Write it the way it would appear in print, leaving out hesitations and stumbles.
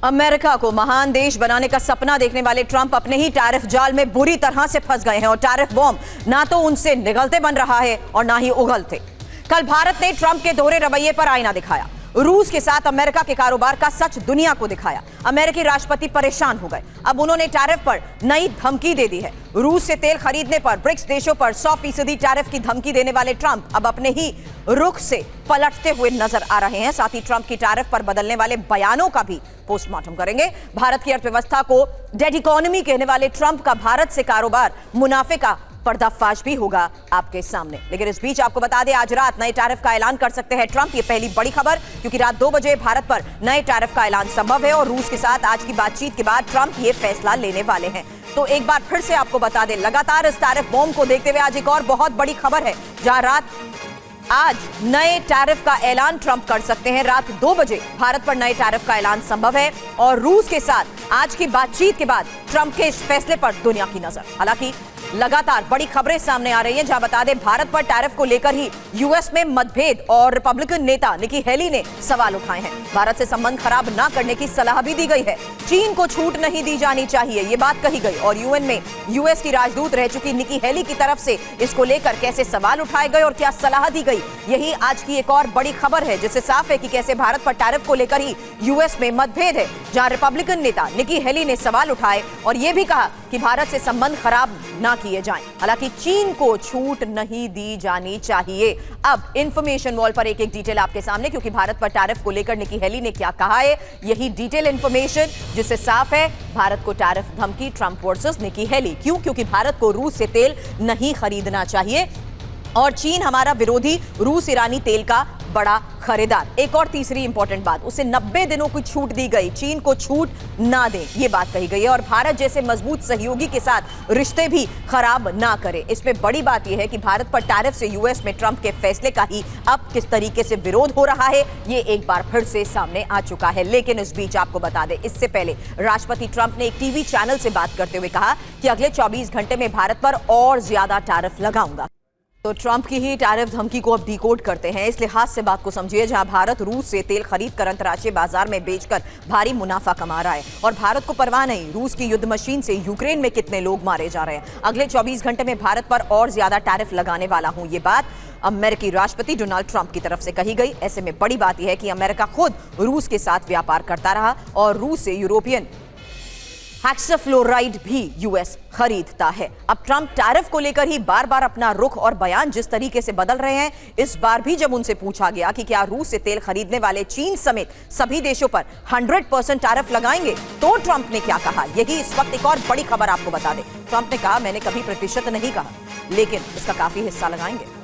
America को महान देश बनाने का सपना देखने वाले ट्रंप अपने ही टैरिफ जाल में बुरी तरह से फंस गए हैं और टैरिफ बॉम्ब ना तो उनसे निगलते बन रहा है और ना ही उगलते। कल भारत ने ट्रंप के दोहरे रवैये पर आईना दिखाया। रूस के साथ अमेरिका के कारोबार का सच दुनिया को दिखाया। अमेरिकी राष्ट्रपति परेशान हो गए। अब उन्होंने टैरिफ पर नई धमकी दे दी है। रूस से तेल खरीदने पर ब्रिक्स देशों पर 100% टैरिफ की धमकी देने वाले ट्रंप अब अपने ही रुख से पलटते हुए नजर आ रहे हैं। साथ ही ट्रंप की टैरिफ पर बदलने वाले बयानों का भी पोस्टमार्टम करेंगे। भारत की अर्थव्यवस्था को डेड इकोनॉमी कहने वाले ट्रंप का भारत से कारोबार मुनाफे का पर्दाफाश भी होगा आपके सामने। लेकिन इस बीच आपको बता दें, आज रात नए टैरिफ का ऐलान कर सकते हैं ट्रंप। ये पहली बड़ी खबर, क्योंकि रात 2 बजे भारत पर नए टैरिफ का ऐलान संभव है और रूस के साथ आज की बातचीत के बाद ट्रंप ये फैसला लेने वाले हैं। तो एक बार फिर से आपको बता दें, लगातार इस टैरिफ बॉम्ब को देखते हुए आज एक और बहुत बड़ी खबर है, जहां आज नए टैरिफ का ऐलान ट्रंप कर सकते हैं। रात 2 बजे भारत पर नए टैरिफ का ऐलान संभव है और रूस के साथ आज की बातचीत के बाद ट्रंप के इस फैसले पर दुनिया की नजर। हालांकि लगातार बड़ी खबरें सामने आ रही हैं, जहां बता दें भारत पर टैरिफ को लेकर ही यूएस में मतभेद और रिपब्लिकन नेता निकी हेली ने सवाल उठाए हैं। भारत से संबंध खराब ना करने की सलाह भी दी गई है। चीन को छूट नहीं दी जानी चाहिए, ये बात कही गई और यूएन में यूएस की राजदूत रह चुकी निकी हेली की तरफ से इसको लेकर कैसे सवाल उठाए गए और क्या सलाह दी गई, यही आज की एक और बड़ी खबर है, जिससे साफ है कि कैसे भारत पर टैरिफ को लेकर ही यूएस में मतभेद है। जहां रिपब्लिकन नेता निकी हेली ने सवाल उठाए और यह भी कहा कि भारत से संबंध खराब ना किए जाएं। हालांकि चीन को छूट नहीं दी जानी चाहिए। अब इंफॉर्मेशन वॉल पर एक एक डिटेल आपके सामने, क्योंकि भारत पर टैरिफ को लेकर निकी हेली ने क्या कहा है, यही डिटेल इंफॉर्मेशन, जिससे साफ है भारत को टैरिफ धमकी ट्रंप वर्सेस निकी हेली। क्यों? क्योंकि भारत को रूस से तेल नहीं खरीदना चाहिए और चीन हमारा विरोधी, रूस ईरानी तेल का बड़ा खरीदार। एक और तीसरी इंपॉर्टेंट बात, उसे 90 दिनों की छूट दी गई, चीन को छूट ना दे, ये बात कही गई है और भारत जैसे मजबूत सहयोगी के साथ रिश्ते भी खराब ना करे। इसमें बड़ी बात यह है कि भारत पर टैरिफ से यूएस में ट्रंप के फैसले का ही अब किस तरीके से विरोध हो रहा है, ये एक बार फिर से सामने आ चुका है। लेकिन इस बीच आपको बता दें, इससे पहले राष्ट्रपति ट्रंप ने एक टीवी चैनल से बात करते हुए कहा कि अगले 24 घंटे में भारत पर और ज्यादा टैरिफ लगाऊंगा। तो ट्रंप की ही टैरिफ धमकी को अब डिकोड करते हैं। इस लिहाज से बात को समझिए, जहां भारत रूस से तेल खरीद कर अंतर्राष्ट्रीय बाजार में बेचकर भारी मुनाफा कमा रहा है और भारत को परवाह नहीं रूस की युद्ध मशीन से यूक्रेन में कितने लोग मारे जा रहे हैं। अगले 24 घंटे में भारत पर और ज्यादा टैरिफ लगाने वाला हूं, ये बात अमेरिकी राष्ट्रपति डोनाल्ड ट्रंप की तरफ से कही गई। ऐसे में बड़ी बात यह है कि अमेरिका खुद रूस के साथ व्यापार करता रहा और रूस से यूरोपियन हेक्साफ्लोराइड भी यूएस खरीदता है। अब ट्रंप टैरिफ को लेकर ही बार बार अपना रुख और बयान जिस तरीके से बदल रहे हैं, इस बार भी जब उनसे पूछा गया कि क्या रूस से तेल खरीदने वाले चीन समेत सभी देशों पर 100% टैरिफ लगाएंगे, तो ट्रंप ने क्या कहा, यही इस वक्त एक और बड़ी खबर आपको बता दें। ट्रंप ने कहा, मैंने कभी प्रतिशत नहीं कहा, लेकिन इसका काफी हिस्सा लगाएंगे।